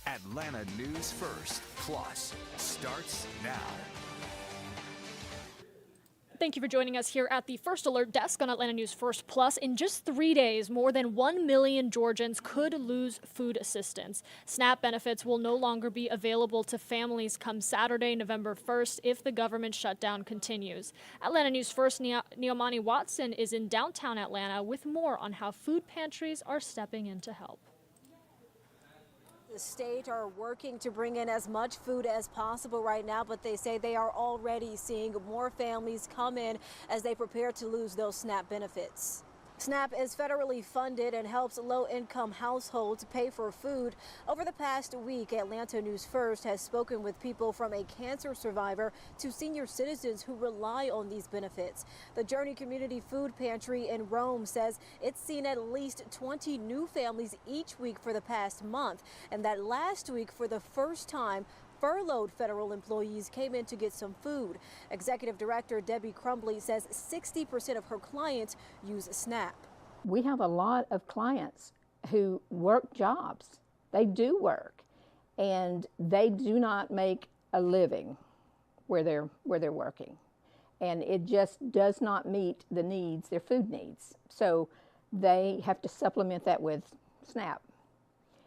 Atlanta News First Plus starts now. Thank you for joining us here at the First Alert Desk on Atlanta News First Plus. In just 3 days, more than 1 million Georgians could lose food assistance. SNAP benefits will no longer be available to families come Saturday, November 1st, if the government shutdown continues. Atlanta News First Neomani Watson is in downtown Atlanta with more on how food pantries are stepping in to help. The state are working to bring in as much food as possible right now, but they say they are already seeing more families come in as they prepare to lose those SNAP benefits. SNAP is federally funded and helps low-income households pay for food. Over the past week, Atlanta News First has spoken with people from a cancer survivor to senior citizens who rely on these benefits. The Journey Community Food Pantry in Rome says it's seen at least 20 new families each week for the past month, and that last week, for the first time, furloughed federal employees came in to get some food. Executive Director Debbie Crumbly says 60% of her clients use SNAP. We have a lot of clients who work jobs. They do work, and they do not make a living where they're working. And it just does not meet the needs, their food needs. So they have to supplement that with SNAP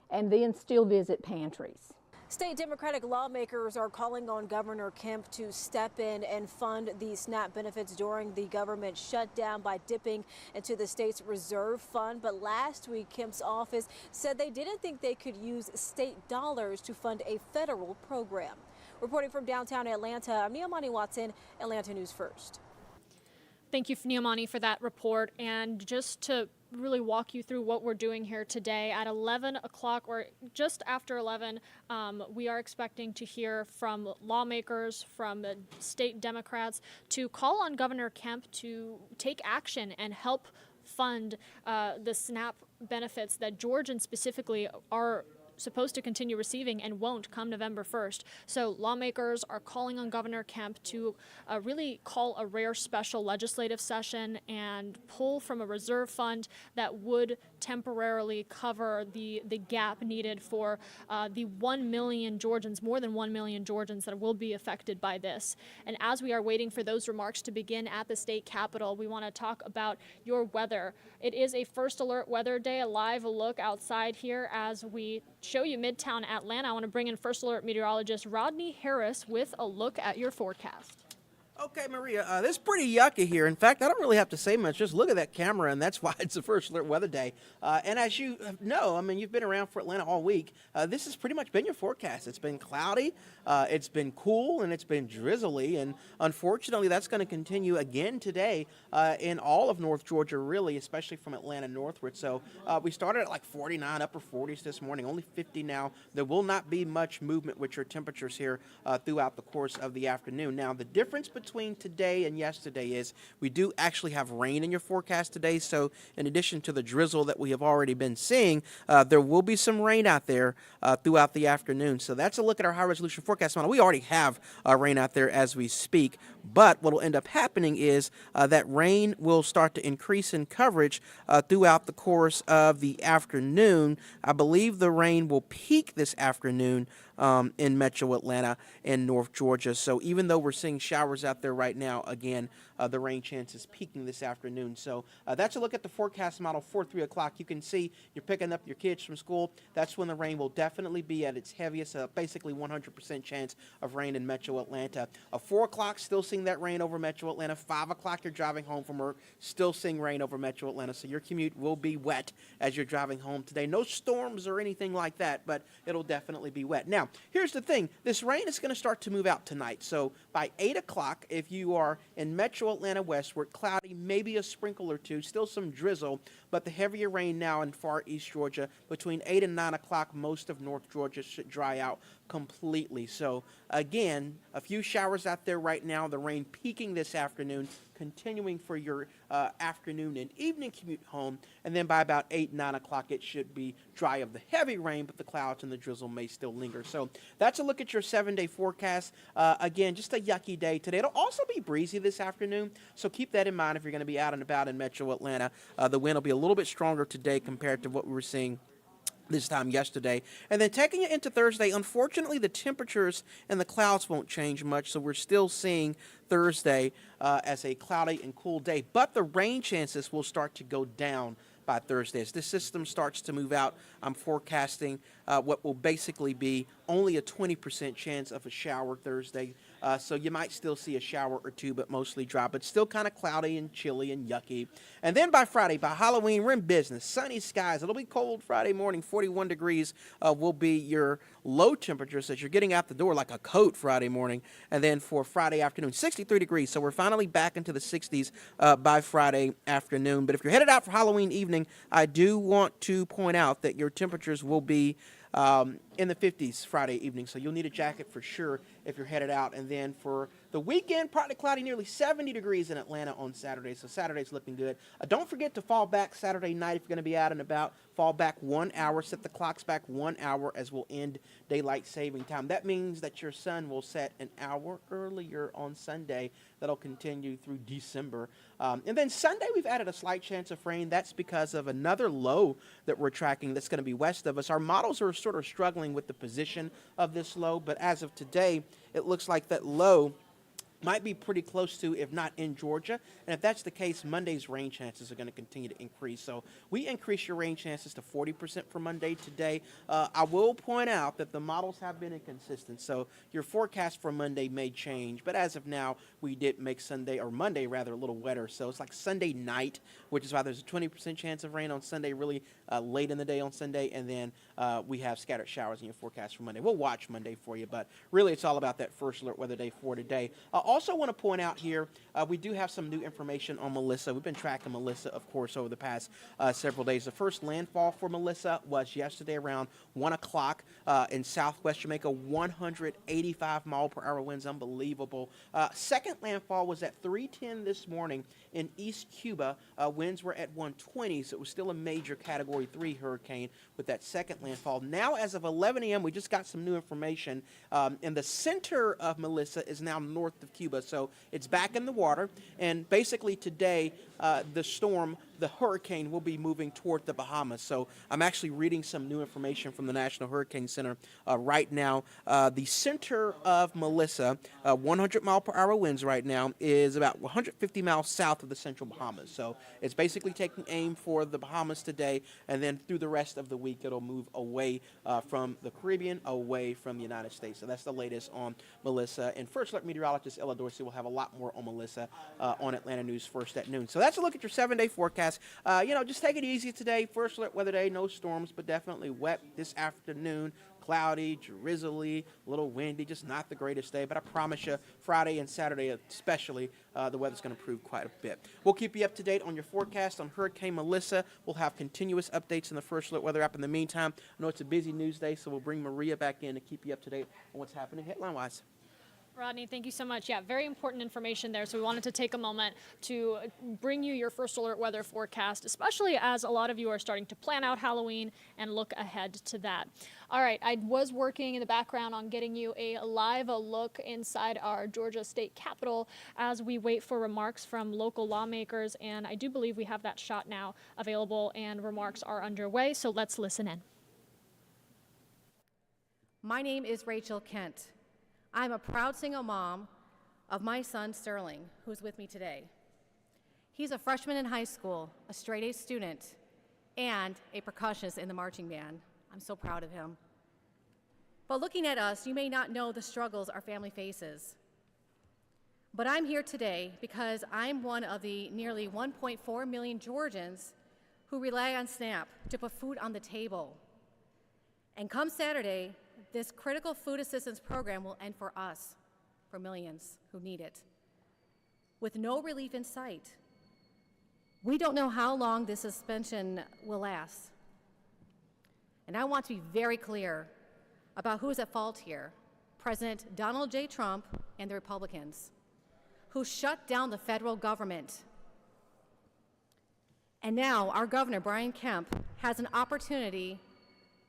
and then still visit pantries. State Democratic lawmakers are calling on Governor Kemp to step in and fund the SNAP benefits during the government shutdown by dipping into the state's reserve fund. But last week, Kemp's office said they didn't think they could use state dollars to fund a federal program. Reporting from downtown Atlanta, I'm Neomani Watson, Atlanta News First. Thank you, Neomani, for that report. And just to really walk you through what we're doing here today at 11 o'clock or just after 11, we are expecting to hear from lawmakers, from the state Democrats, to call on Governor Kemp to take action and help fund the SNAP benefits that Georgians specifically are supposed to continue receiving and won't come November 1st. So lawmakers are calling on Governor Kemp to really call a rare special legislative session and pull from a reserve fund that would temporarily cover the gap needed for the 1 million Georgians, more than 1 million Georgians that will be affected by this. And as we are waiting for those remarks to begin at the state capitol, we want to talk about your weather. It is a First Alert weather day, a live look outside here as we show you Midtown Atlanta. I want to bring in First Alert meteorologist Rodney Harris with a look at your forecast. Okay, Maria, this is pretty yucky here. In fact, I don't really have to say much. Just look at that camera, and that's why it's the First Alert weather day. And as you know, I mean, you've been around for Atlanta all week. This has pretty much been your forecast. It's been cloudy, it's been cool, and it's been drizzly. And unfortunately, that's going to continue again today in all of North Georgia, really, especially from Atlanta northward. So we started at like 49, upper 40s this morning, only 50 now. There will not be much movement with your temperatures here throughout the course of the afternoon. Now, the difference between today and yesterday is we do actually have rain in your forecast today. So in addition to the drizzle that we have already been seeing, there will be some rain out there throughout the afternoon. So that's a look at our high resolution forecast model. We already have rain out there as we speak, but what will end up happening is that rain will start to increase in coverage throughout the course of the afternoon. I believe the rain will peak this afternoon in metro Atlanta and North Georgia. So even though we're seeing showers out there right now, again, the rain chance is peaking this afternoon. So that's a look at the forecast model for 3 o'clock. You can see you're picking up your kids from school. That's when the rain will definitely be at its heaviest, basically 100% chance of rain in metro Atlanta. 4 o'clock, still seeing that rain over metro Atlanta. 5 o'clock, you're driving home from work, still seeing rain over metro Atlanta. So your commute will be wet as you're driving home today. No storms or anything like that, but it'll definitely be wet. Now, here's the thing. This rain is going to start to move out tonight. So by 8 o'clock, if you are in metro Atlanta westward, cloudy, maybe a sprinkle or two, still some drizzle, but the heavier rain now in far east Georgia. Between 8 and 9 o'clock, most of North Georgia should dry out completely. So again, a few showers out there right now, the rain peaking this afternoon, continuing for your afternoon and evening commute home, and then by about 8, 9 o'clock, it should be dry of the heavy rain, but the clouds and the drizzle may still linger. So that's a look at your 7-day forecast. Again, just a yucky day today. It'll also be breezy this afternoon, so keep that in mind if you're going to be out and about in metro Atlanta. The wind will be a little bit stronger today compared to what we were seeing this time yesterday. And then taking it into Thursday, unfortunately, the temperatures and the clouds won't change much, so we're still seeing Thursday as a cloudy and cool day. But the rain chances will start to go down by Thursday. As this system starts to move out, I'm forecasting what will basically be only a 20% chance of a shower Thursday. So you might still see a shower or two, but mostly dry, but still kind of cloudy and chilly and yucky. And then by Friday, by Halloween, we're in business. Sunny skies. It'll be cold Friday morning. 41 degrees will be your low temperatures as you're getting out the door like a coat Friday morning. And then for Friday afternoon, 63 degrees. So we're finally back into the 60s by Friday afternoon. But if you're headed out for Halloween evening, I do want to point out that your temperatures will be in the 50s Friday evening, so you'll need a jacket for sure if you're headed out. And then for the weekend, partly cloudy, nearly 70 degrees in Atlanta on Saturday, so Saturday's looking good. Don't forget to fall back Saturday night if you're going to be out and about. Fall back 1 hour, set the clocks back 1 hour as we'll end daylight saving time. That means that your sun will set an hour earlier on Sunday. That'll continue through December. And then Sunday, we've added a slight chance of rain. That's because of another low that we're tracking that's going to be west of us. Our models are sort of struggling with the position of this low, but as of today, it looks like that low might be pretty close to, if not in Georgia. And if that's the case, Monday's rain chances are going to continue to increase. So we increase your rain chances to 40% for Monday today. I will point out that the models have been inconsistent, so your forecast for Monday may change. But as of now, we did make Monday rather, a little wetter. So it's like Sunday night, which is why there's a 20% chance of rain on Sunday, really late in the day on Sunday. And then we have scattered showers in your forecast for Monday. We'll watch Monday for you, but really it's all about that first alert weather day for today. Also want to point out here, we do have some new information on Melissa. We've been tracking Melissa, of course, over the past several days. The first landfall for Melissa was yesterday around 1 o'clock in southwest Jamaica, 185 mile per hour winds, unbelievable. Second landfall was at 3:10 this morning in East Cuba. Winds were at 120, so it was still a major Category 3 hurricane with that second landfall. Now, as of 11 a.m., we just got some new information, and the center of Melissa is now north of Cuba, so it's back in the water. And basically today, the hurricane will be moving toward the Bahamas. So I'm actually reading some new information from the National Hurricane Center right now. The center of Melissa, 100 mile per hour winds right now, is about 150 miles south of the central Bahamas. So it's basically taking aim for the Bahamas today, and then through the rest of the week, it'll move away from the Caribbean, away from the United States. So that's the latest on Melissa. And First Alert meteorologist Ella Dorsey will have a lot more on Melissa on Atlanta News First at noon. So that's a look at your 7-day forecast. Just take it easy today. First alert weather day, no storms, but definitely wet this afternoon. Cloudy, drizzly, a little windy, just not the greatest day. But I promise you, Friday and Saturday especially, the weather's going to improve quite a bit. We'll keep you up to date on your forecast on Hurricane Melissa. We'll have continuous updates in the First Alert Weather app. In the meantime, I know it's a busy news day, so we'll bring Maria back in to keep you up to date on what's happening headline-wise. Rodney, thank you so much. Yeah, very important information there. So we wanted to take a moment to bring you your First Alert weather forecast, especially as a lot of you are starting to plan out Halloween and look ahead to that. All right, I was working in the background on getting you a live look inside our Georgia State Capitol as we wait for remarks from local lawmakers. And I do believe we have that shot now available and remarks are underway. So let's listen in. My name is Rachel Kent. I'm a proud single mom of my son, Sterling, who's with me today. He's a freshman in high school, a straight-A student, and a percussionist in the marching band. I'm so proud of him. But looking at us, you may not know the struggles our family faces. But I'm here today because I'm one of the nearly 1.4 million Georgians who rely on SNAP to put food on the table. And come Saturday, this critical food assistance program will end for us, for millions who need it, with no relief in sight. We don't know how long this suspension will last. And I want to be very clear about who's at fault here. President Donald J. Trump and the Republicans, who shut down the federal government. And now our governor, Brian Kemp, has an opportunity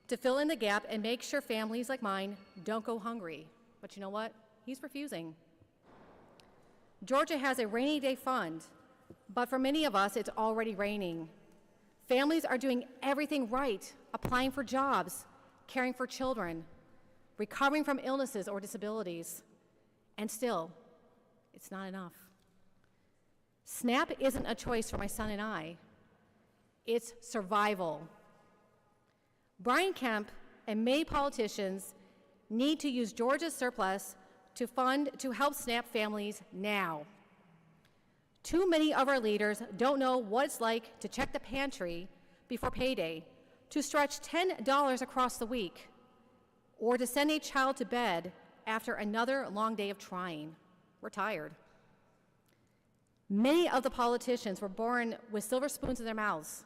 to fill in the gap and make sure families like mine don't go hungry. But you know what? He's refusing. Georgia has a rainy day fund, but for many of us, it's already raining. Families are doing everything right, applying for jobs, caring for children, recovering from illnesses or disabilities, and still, it's not enough. SNAP isn't a choice for my son and I. It's survival. Brian Kemp and many politicians need to use Georgia's surplus to help SNAP families now. Too many of our leaders don't know what it's like to check the pantry before payday, to stretch $10 across the week, or to send a child to bed after another long day of trying. We're tired. Many of the politicians were born with silver spoons in their mouths,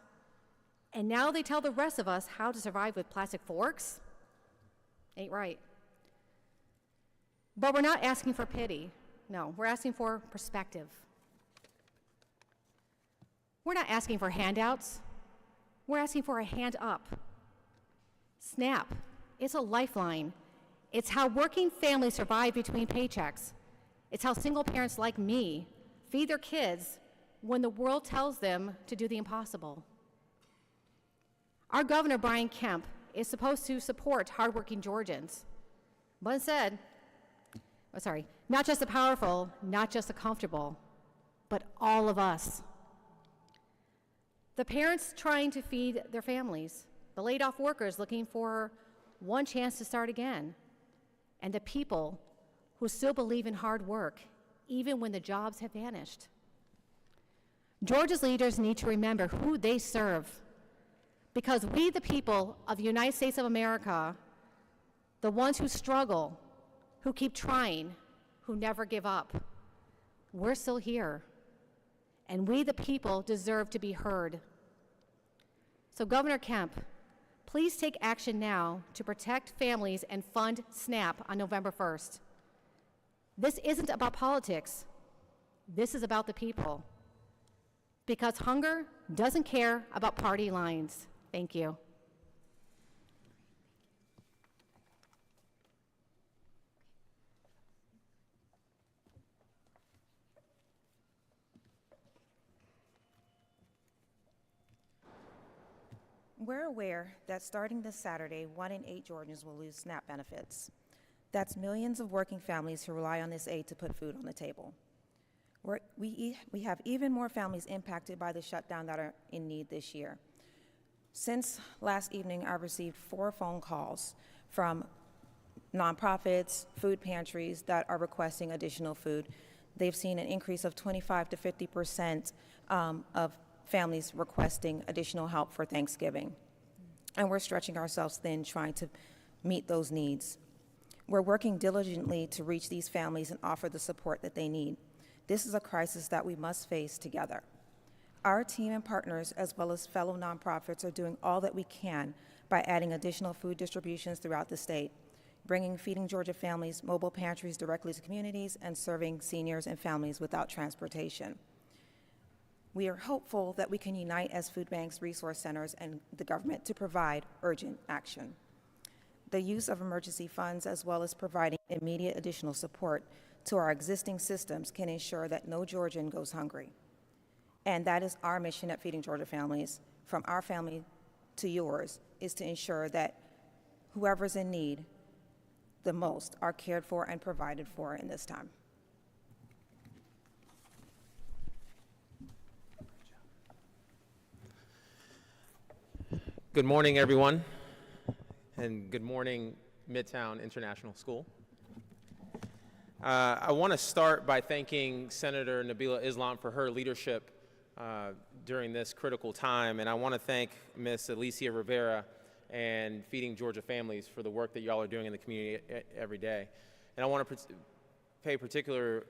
and now they tell the rest of us how to survive with plastic forks? Ain't right. But we're not asking for pity. No, we're asking for perspective. We're not asking for handouts. We're asking for a hand up. SNAP, it's a lifeline. It's how working families survive between paychecks. It's how single parents like me feed their kids when the world tells them to do the impossible. Our governor, Brian Kemp, is supposed to support hardworking Georgians, but instead, not just the powerful, not just the comfortable, but all of us. The parents trying to feed their families, the laid-off workers looking for one chance to start again, and the people who still believe in hard work, even when the jobs have vanished. Georgia's leaders need to remember who they serve, because we, the people of the United States of America, the ones who struggle, who keep trying, who never give up, we're still here. And we, the people, deserve to be heard. So Governor Kemp, please take action now to protect families and fund SNAP on November 1st. This isn't about politics. This is about the people. Because hunger doesn't care about party lines. Thank you. We're aware that starting this Saturday, 1 in 8 Georgians will lose SNAP benefits. That's millions of working families who rely on this aid to put food on the table. We have even more families impacted by the shutdown that are in need this year. Since last evening, I've received 4 phone calls from nonprofits, food pantries that are requesting additional food. They've seen an increase of 25 to 50% of families requesting additional help for Thanksgiving. And we're stretching ourselves thin trying to meet those needs. We're working diligently to reach these families and offer the support that they need. This is a crisis that we must face together. Our team and partners, as well as fellow nonprofits, are doing all that we can by adding additional food distributions throughout the state, bringing Feeding Georgia families mobile pantries directly to communities, and serving seniors and families without transportation. We are hopeful that we can unite as food banks, resource centers, and the government to provide urgent action. The use of emergency funds, as well as providing immediate additional support to our existing systems, can ensure that no Georgian goes hungry. And that is our mission at Feeding Georgia Families, from our family to yours, is to ensure that whoever's in need the most are cared for and provided for in this time. Good morning, everyone, and good morning, Midtown International School. I want to start by thanking Senator Nabila Islam for her leadership during this critical time, and I want to thank Ms. Alicia Rivera and Feeding Georgia Families for the work that y'all are doing in the community every day. And I want to pay particular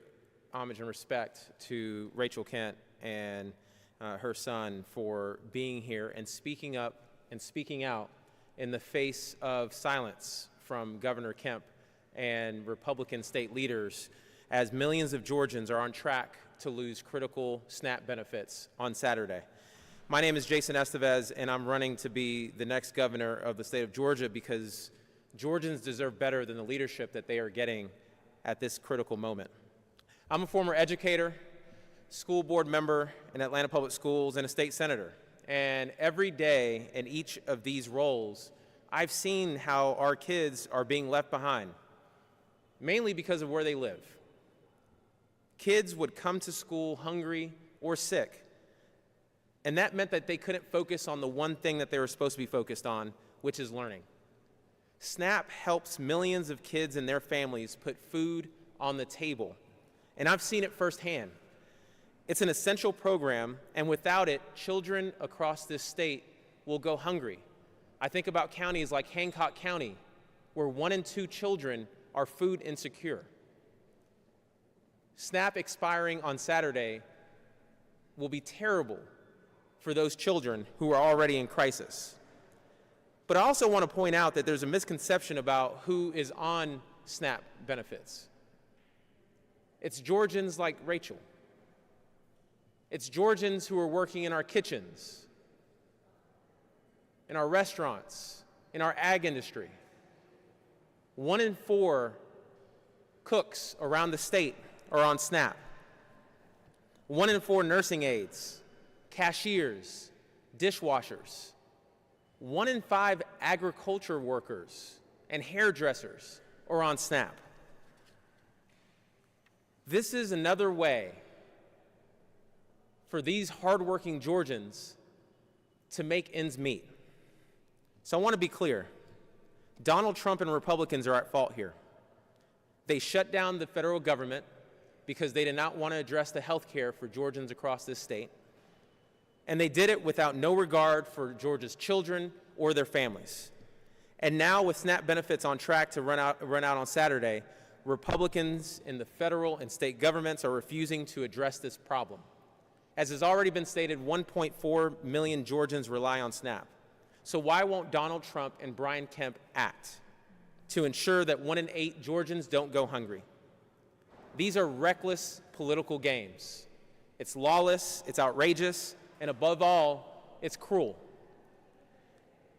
homage and respect to Rachel Kent and her son for being here and speaking up and speaking out in the face of silence from Governor Kemp and Republican state leaders, as millions of Georgians are on track to lose critical SNAP benefits on Saturday. My name is Jason Estevez, and I'm running to be the next governor of the state of Georgia because Georgians deserve better than the leadership that they are getting at this critical moment. I'm a former educator, school board member in Atlanta Public Schools, and a state senator. And every day in each of these roles, I've seen how our kids are being left behind, mainly because of where they live. Kids would come to school hungry or sick, and that meant that they couldn't focus on the one thing that they were supposed to be focused on, which is learning. SNAP helps millions of kids and their families put food on the table, and I've seen it firsthand. It's an essential program, and without it, children across this state will go hungry. I think about counties like Hancock County, where 1 in 2 children are food insecure. SNAP expiring on Saturday will be terrible for those children who are already in crisis. But I also want to point out that there's a misconception about who is on SNAP benefits. It's Georgians like Rachel. It's Georgians who are working in our kitchens, in our restaurants, in our ag industry. 1 in 4 cooks around the state are on SNAP. 1 in 4 nursing aides, cashiers, dishwashers. 1 in 5 agriculture workers and hairdressers are on SNAP. This is another way for these hardworking Georgians to make ends meet. So I want to be clear. Donald Trump and Republicans are at fault here. They shut down the federal government because they did not want to address the health care for Georgians across this state. And they did it without no regard for Georgia's children or their families. And now with SNAP benefits on track to run out on Saturday, Republicans in the federal and state governments are refusing to address this problem. As has already been stated, 1.4 million Georgians rely on SNAP. So why won't Donald Trump and Brian Kemp act to ensure that 1 in 8 Georgians don't go hungry? These are reckless political games. It's lawless, it's outrageous, and above all, it's cruel.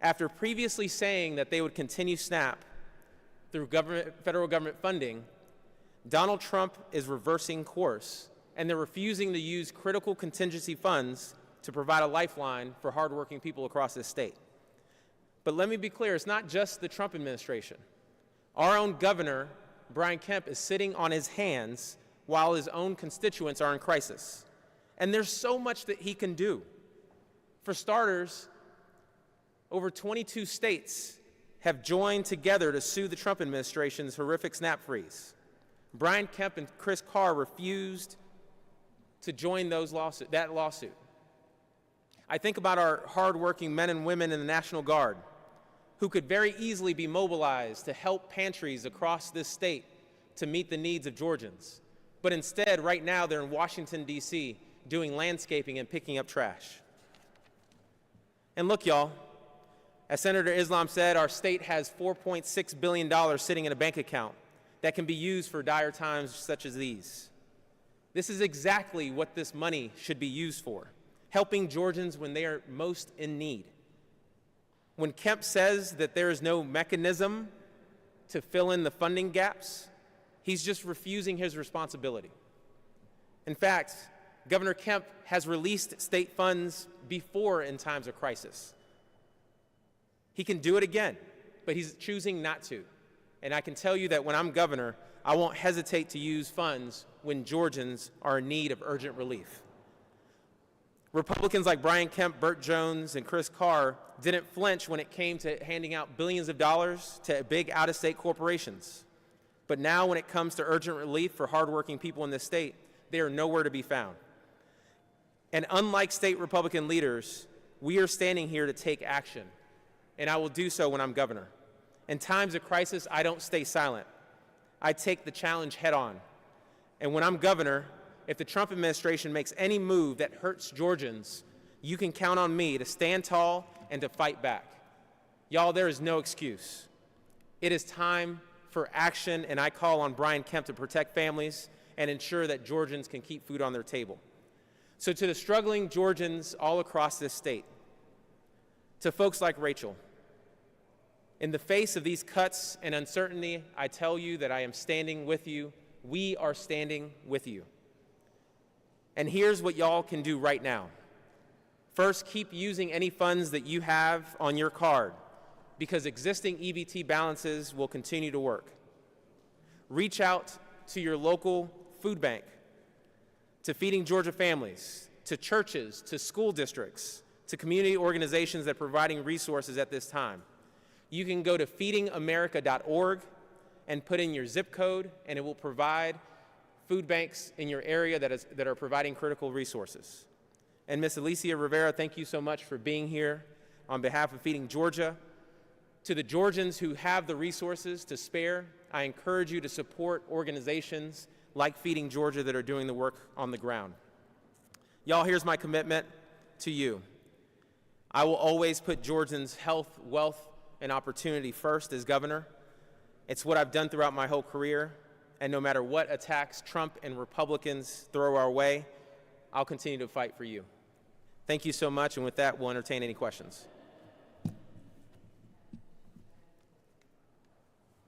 After previously saying that they would continue SNAP through federal government funding, Donald Trump is reversing course, and they're refusing to use critical contingency funds to provide a lifeline for hardworking people across this state. But let me be clear, it's not just the Trump administration. Our own governor, Brian Kemp, is sitting on his hands while his own constituents are in crisis. And there's so much that he can do. For starters, over 22 states have joined together to sue the Trump administration's horrific SNAP freeze. Brian Kemp and Chris Carr refused to join that lawsuit. I think about our hardworking men and women in the National Guard who could very easily be mobilized to help pantries across this state to meet the needs of Georgians. But instead, right now, they're in Washington, D.C., doing landscaping and picking up trash. And look, y'all, as Senator Islam said, our state has $4.6 billion sitting in a bank account that can be used for dire times such as these. This is exactly what this money should be used for, helping Georgians when they are most in need. When Kemp says that there is no mechanism to fill in the funding gaps, he's just refusing his responsibility. In fact, Governor Kemp has released state funds before in times of crisis. He can do it again, but he's choosing not to. And I can tell you that when I'm governor, I won't hesitate to use funds when Georgians are in need of urgent relief. Republicans like Brian Kemp, Burt Jones, and Chris Carr didn't flinch when it came to handing out billions of dollars to big out-of-state corporations. But now when it comes to urgent relief for hardworking people in this state, they are nowhere to be found. And unlike state Republican leaders, we are standing here to take action, and I will do so when I'm governor. In times of crisis, I don't stay silent. I take the challenge head on. And when I'm governor, if the Trump administration makes any move that hurts Georgians, you can count on me to stand tall and to fight back. Y'all, there is no excuse. It is time for action, and I call on Brian Kemp to protect families and ensure that Georgians can keep food on their table. So to the struggling Georgians all across this state, to folks like Rachel, in the face of these cuts and uncertainty, I tell you that I am standing with you. We are standing with you. And here's what y'all can do right now. First, keep using any funds that you have on your card because existing EBT balances will continue to work. Reach out to your local food bank, to Feeding Georgia Families, to churches, to school districts, to community organizations that are providing resources at this time. You can go to feedingamerica.org and put in your zip code, and it will provide food banks in your area that are providing critical resources. And Ms. Alicia Rivera, thank you so much for being here on behalf of Feeding Georgia. To the Georgians who have the resources to spare, I encourage you to support organizations like Feeding Georgia that are doing the work on the ground. Y'all, here's my commitment to you. I will always put Georgians' health, wealth, and opportunity first as governor. It's what I've done throughout my whole career, and no matter what attacks Trump and Republicans throw our way, I'll continue to fight for you. Thank you so much, and with that, we'll entertain any questions.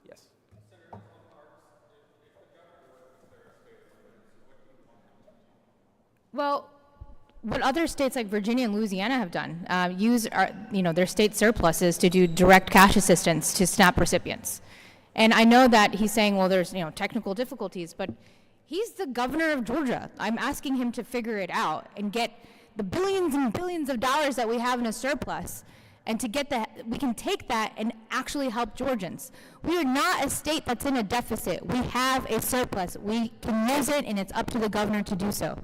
Yes. Well, what other states like Virginia and Louisiana have done, use their state surpluses to do direct cash assistance to SNAP recipients. And I know that he's saying, well, there's technical difficulties, but he's the governor of Georgia. I'm asking him to figure it out and get the billions and billions of dollars that we have in a surplus, and to get that, we can take that and actually help Georgians. We are not a state that's in a deficit. We have a surplus. We can use it, and it's up to the governor to do so.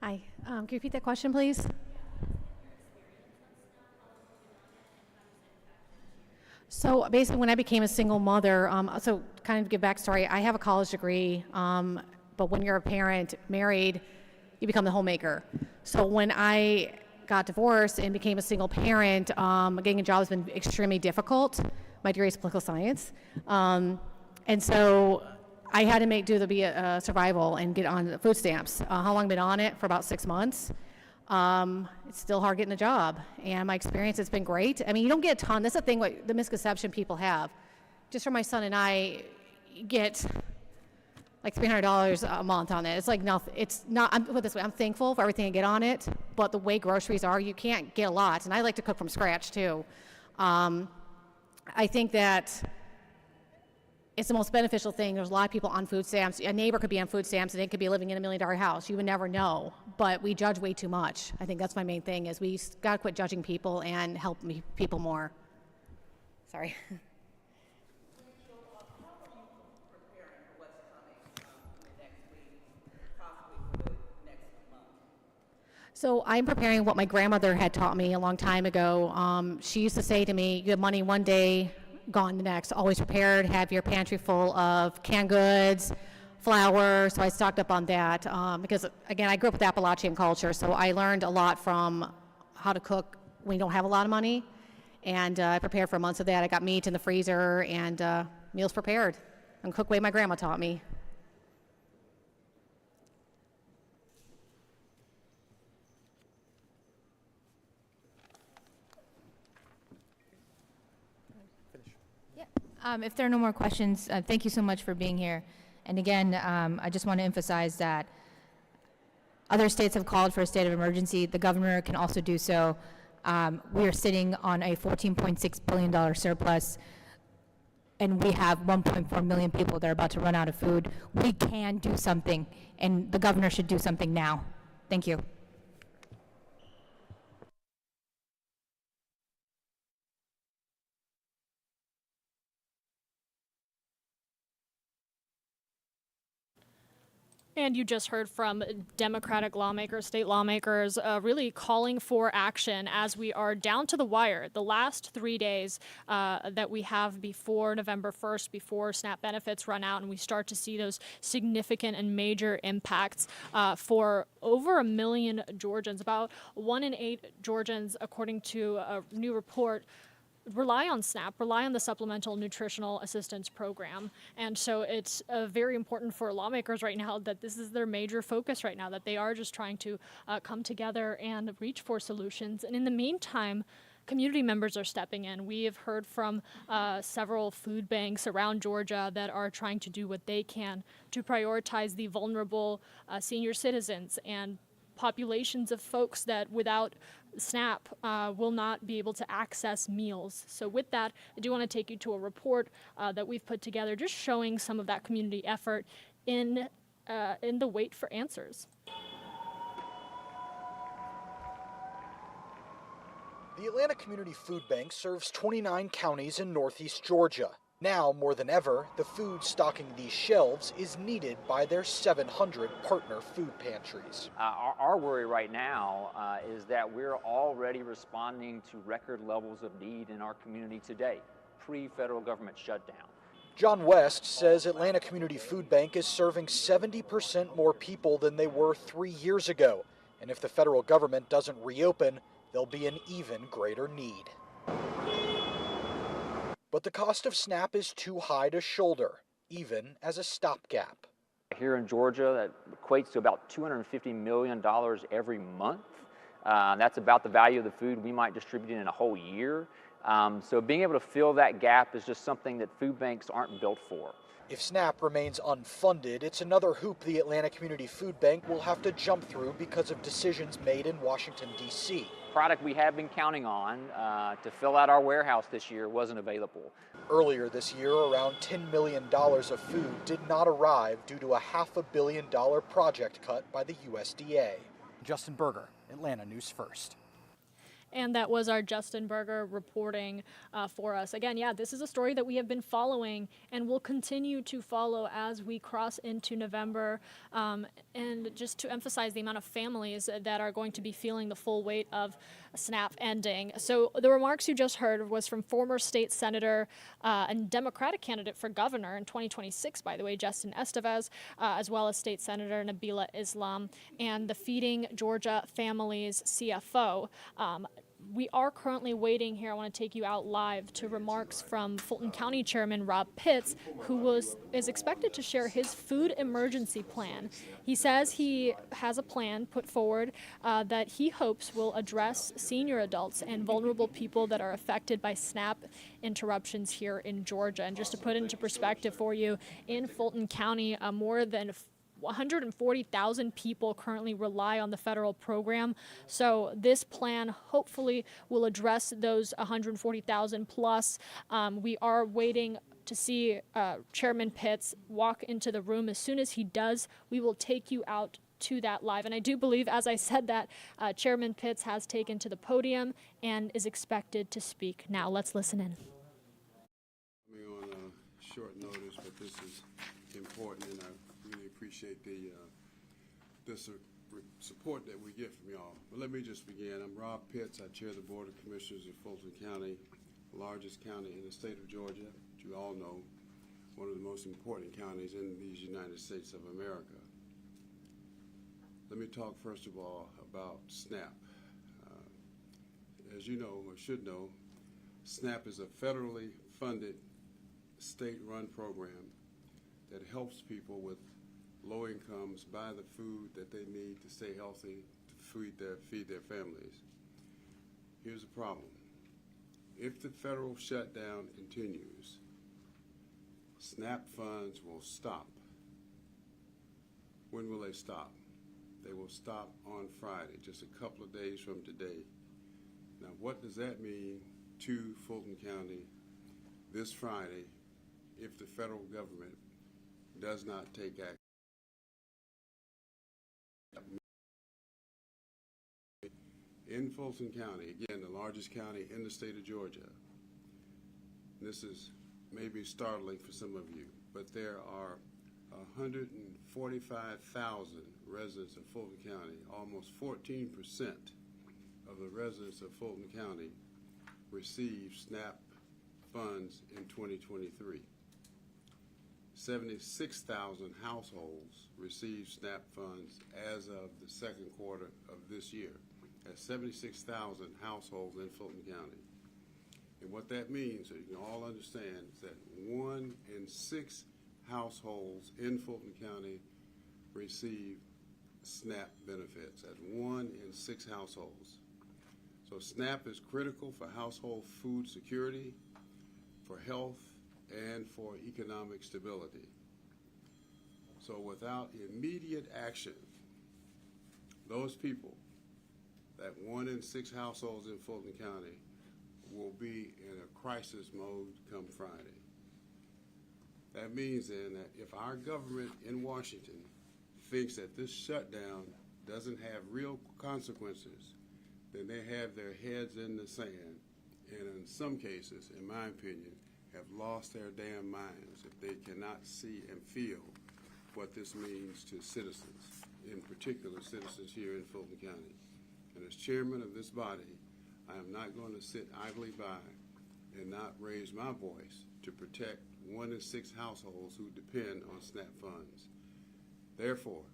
Hi, can you repeat that question, please? So basically, when I became a single mother, so kind of give backstory, I have a college degree, but when you're a parent, married, you become the homemaker. So when I got divorced and became a single parent, getting a job has been extremely difficult. My degree is political science. And so I had to do the survival and get on food stamps. How long been on it? For about 6 months. It's still hard getting a job, and my experience has been great. I mean, you don't get a ton. That's the thing, the misconception people have. Just for my son and I, get like $300 a month on it. It's like nothing. It's not. Put it this way, I'm thankful for everything I get on it, but the way groceries are, you can't get a lot. And I like to cook from scratch too. I think that it's the most beneficial thing. There's a lot of people on food stamps. A neighbor could be on food stamps and they could be living in $1 million house. You would never know, but we judge way too much. I think that's my main thing, is we gotta quit judging people and help people more. Sorry. So I'm preparing what my grandmother had taught me a long time ago. She used to say to me, you have money one day, gone the next. Always prepared, have your pantry full of canned goods, flour. So I stocked up on that because, again, I grew up with Appalachian culture, so I learned a lot from how to cook when you don't have a lot of money. And I prepared for months of that. I got meat in the freezer and meals prepared, and cook the way my grandma taught me. If there are no more questions, thank you so much for being here. And again, I just want to emphasize that other states have called for a state of emergency. The governor can also do so. We are sitting on a $14.6 billion surplus, and we have 1.4 million people that are about to run out of food. We can do something, and the governor should do something now. Thank you. And you just heard from Democratic lawmakers, state lawmakers, really calling for action as we are down to the wire. The last 3 days that we have before November 1st, before SNAP benefits run out, and we start to see those significant and major impacts for over 1 million Georgians. About 1 in 8 Georgians, according to a new report, rely on SNAP, rely on the Supplemental Nutritional Assistance Program. And so it's very important for lawmakers right now that this is their major focus right now, that they are just trying to come together and reach for solutions. And in the meantime, community members are stepping in. We have heard from several food banks around Georgia that are trying to do what they can to prioritize the vulnerable senior citizens and populations of folks that without SNAP will not be able to access meals. So with that, I do want to take you to a report that we've put together just showing some of that community effort in the wait for answers. The Atlanta Community Food Bank serves 29 counties in northeast Georgia. Now, more than ever, the food stocking these shelves is needed by their 700 partner food pantries. Our worry right now is that we're already responding to record levels of need in our community today, pre-federal government shutdown. John West says Atlanta Community Food Bank is serving 70% more people than they were 3 years ago. And if the federal government doesn't reopen, there'll be an even greater need. But the cost of SNAP is too high to shoulder, even as a stopgap. Here in Georgia, that equates to about $250 million every month. That's about the value of the food we might distribute in a whole year. So being able to fill that gap is just something that food banks aren't built for. If SNAP remains unfunded, it's another hoop the Atlanta Community Food Bank will have to jump through because of decisions made in Washington, D.C. Product we have been counting on to fill out our warehouse this year wasn't available. Earlier this year, around $10 million of food did not arrive due to a $500 million project cut by the USDA. Justin Berger, Atlanta News First. And that was our Justin Berger reporting for us. Again, yeah, this is a story that we have been following and will continue to follow as we cross into November. And just to emphasize the amount of families that are going to be feeling the full weight of SNAP ending. So the remarks you just heard was from former state senator and Democratic candidate for governor in 2026, by the way, Justin Estevez, as well as state senator Nabila Islam and the Feeding Georgia Families CFO. We are currently waiting here. I want to take you out live to remarks from Fulton County Chairman Rob Pitts, who is expected to share his food emergency plan. He says he has a plan put forward that he hopes will address senior adults and vulnerable people that are affected by SNAP interruptions here in Georgia. And just to put into perspective for you, in Fulton County, more than 140,000 people currently rely on the federal program. So this plan hopefully will address those 140,000 plus. We are waiting to see Chairman Pitts walk into the room. As soon as he does, we will take you out to that live. And I do believe, as I said that, Chairman Pitts has taken to the podium and is expected to speak. Now let's listen in. On short notice, but this is important, and I really appreciate the support that we get from y'all. But let me just begin. I'm Rob Pitts. I chair the Board of Commissioners of Fulton County, the largest county in the state of Georgia, which you all know, one of the most important counties in these United States of America. Let me talk first of all about SNAP. As you know, or should know, SNAP is a federally funded, state-run program that helps people with low incomes buy the food that they need to stay healthy, to feed their families. Here's the problem. If the federal shutdown continues, SNAP funds will stop. When will they stop? They will stop on Friday, just a couple of days from today. Now, what does that mean to Fulton County this Friday if the federal government does not take action? In Fulton County, again, the largest county in the state of Georgia, this is maybe startling for some of you, but there are 145,000 residents of Fulton County. Almost 14% of the residents of Fulton County received SNAP funds in 2023. 76,000 households received SNAP funds as of the second quarter of this year. That's 76,000 households in Fulton County. And what that means, so you can all understand, is that 1 in 6 households in Fulton County receive SNAP benefits. That's 1 in 6 households. So SNAP is critical for household food security, for health, and for economic stability. So without immediate action, those people, that 1 in 6 households in Fulton County, will be in a crisis mode come Friday. That means then that if our government in Washington thinks that this shutdown doesn't have real consequences, then they have their heads in the sand, and in some cases, in my opinion, have lost their damn minds if they cannot see and feel what this means to citizens, in particular citizens here in Fulton County. And as chairman of this body, I am not going to sit idly by and not raise my voice to protect 1 in 6 households who depend on SNAP funds. Therefore,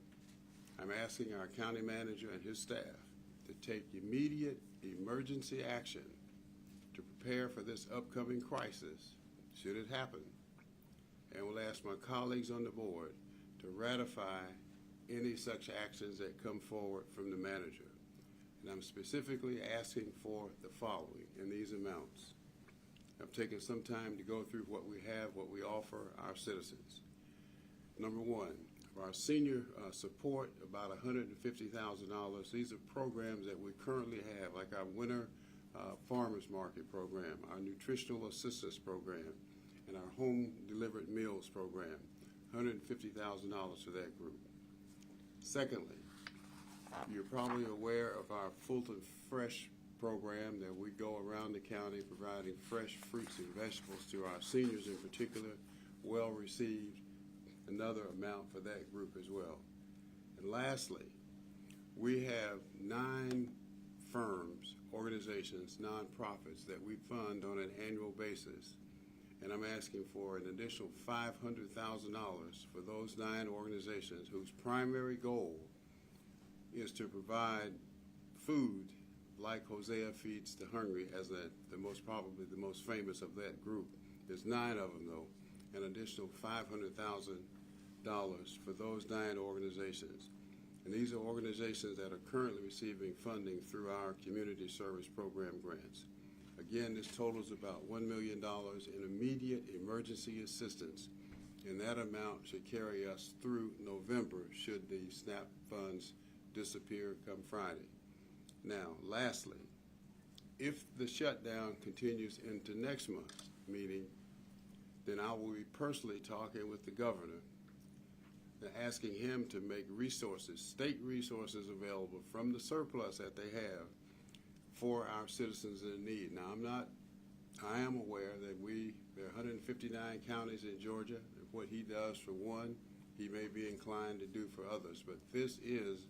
I'm asking our county manager and his staff to take immediate emergency action to prepare for this upcoming crisis, should it happen, and will ask my colleagues on the board to ratify any such actions that come forward from the manager. And I'm specifically asking for the following in these amounts. I've taken some time to go through what we have, what we offer our citizens. Number one, for our senior support, about $150,000. These are programs that we currently have, like our winter farmers market program, our nutritional assistance program, and our home delivered meals program. $150,000 for that group. Secondly, you're probably aware of our Fulton Fresh program that we go around the county providing fresh fruits and vegetables to our seniors in particular, well received. Another amount for that group as well. And lastly, we have 9 firms, organizations, nonprofits that we fund on an annual basis. And I'm asking for an additional $500,000 for those 9 organizations whose primary goal is to provide food like Hosea Feeds the Hungry as probably the most famous of that group. There's 9 of them though, an additional $500,000 for those 9 organizations. And these are organizations that are currently receiving funding through our community service program grants. Again, this totals about $1 million in immediate emergency assistance, and that amount should carry us through November should the SNAP funds disappear come Friday. Now, lastly, if the shutdown continues into next month's meeting, then I will be personally talking with the governor and asking him to make state resources available from the surplus that they have for our citizens in need. Now, I am aware that there are 159 counties in Georgia, and what he does for one, he may be inclined to do for others, but this is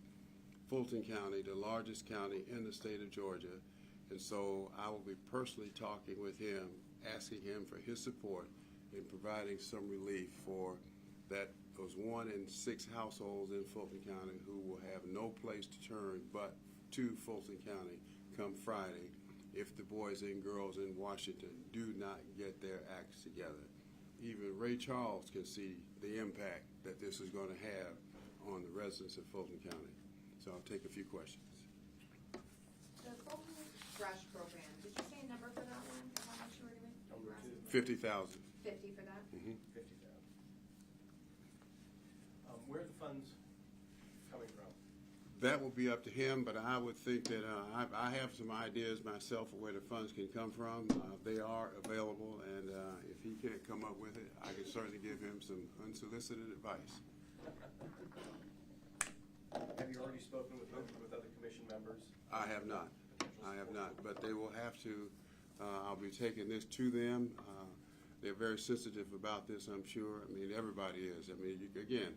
Fulton County, the largest county in the state of Georgia, and so I will be personally talking with him, asking him for his support in providing some relief for those 1 in 6 households in Fulton County who will have no place to turn but to Fulton County come Friday if the boys and girls in Washington do not get their acts together. Even Ray Charles can see the impact that this is going to have on the residents of Fulton County. So I'll take a few questions. The Fulton Fresh program, did you say a number for that one? How much you were doing? 50,000. 50 for that? Mm-hmm. 50,000. Where are the funds coming from? That will be up to him, but I would think that I have some ideas myself of where the funds can come from. They are available, and if he can't come up with it, I can certainly give him some unsolicited advice. Have you already spoken with other commission members? I have not. But they will have to. I'll be taking this to them. They're very sensitive about this, I'm sure. I mean, everybody is. I mean, again,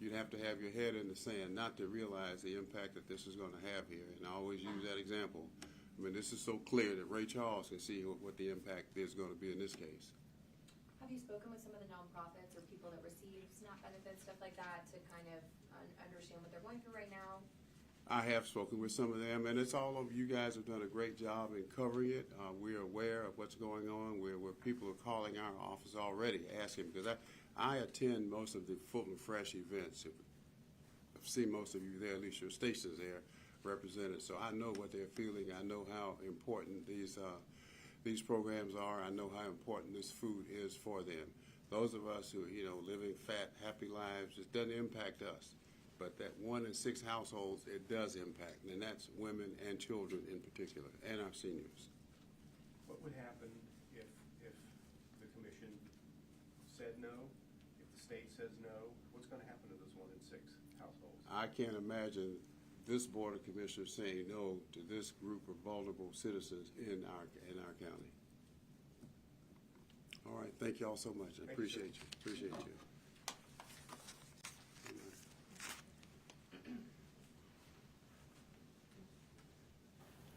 you'd have to have your head in the sand not to realize the impact that this is going to have here. And I always use that example. I mean, this is so clear that Ray Charles can see what the impact is going to be in this case. Have you spoken with some of the nonprofits or people that receive SNAP benefits, stuff like that, to kind of understand what they're going through right now? I have spoken with some of them, and it's all over. You guys have done a great job in covering it. We're aware of what's going on, where people are calling our office already asking, because I attend most of the Fulton Fresh events. I've seen most of you there, at least your station's there. represented. So I know what they're feeling. I know how important these programs are. I know how important this food is for them. Those of us who, living fat, happy lives, it doesn't impact us. But that 1 in 6 households, it does impact, and that's women and children in particular, and our seniors. What would happen if the commission said no, if the state says no? What's going to happen to those 1 in 6 households? I can't imagine this Board of Commissioners saying no to this group of vulnerable citizens in our county. All right, thank you all so much. I appreciate you. Appreciate you.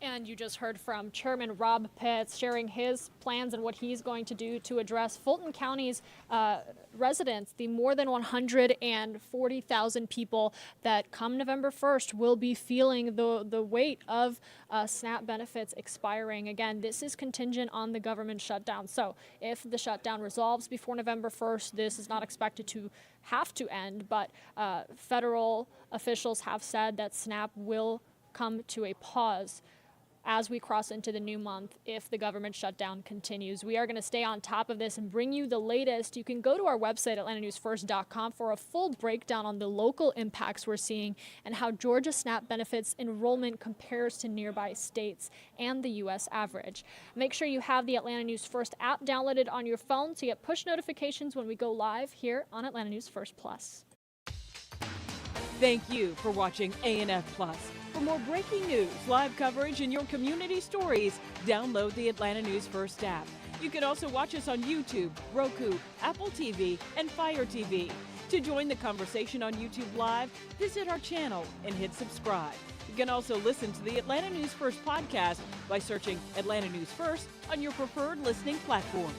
And you just heard from Chairman Rob Pitts sharing his plans and what he's going to do to address Fulton County's residents, the more than 140,000 people that come November 1st will be feeling the weight of SNAP benefits expiring. Again, this is contingent on the government shutdown. So if the shutdown resolves before November 1st, this is not expected to have to end, but federal officials have said that SNAP will come to a pause as we cross into the new month if the government shutdown continues. We are going to stay on top of this and bring you the latest. You can go to our website, atlantanewsfirst.com, for a full breakdown on the local impacts we're seeing and how Georgia SNAP benefits enrollment compares to nearby states and the U.S. average. Make sure you have the Atlanta News First app downloaded on your phone to get push notifications when we go live here on Atlanta News First Plus. Thank you for watching ANF Plus. For more breaking news, live coverage, and your community stories, download the Atlanta News First app. You can also watch us on YouTube, Roku, Apple TV, and Fire TV. To join the conversation on YouTube Live, visit our channel and hit subscribe. You can also listen to the Atlanta News First podcast by searching Atlanta News First on your preferred listening platform.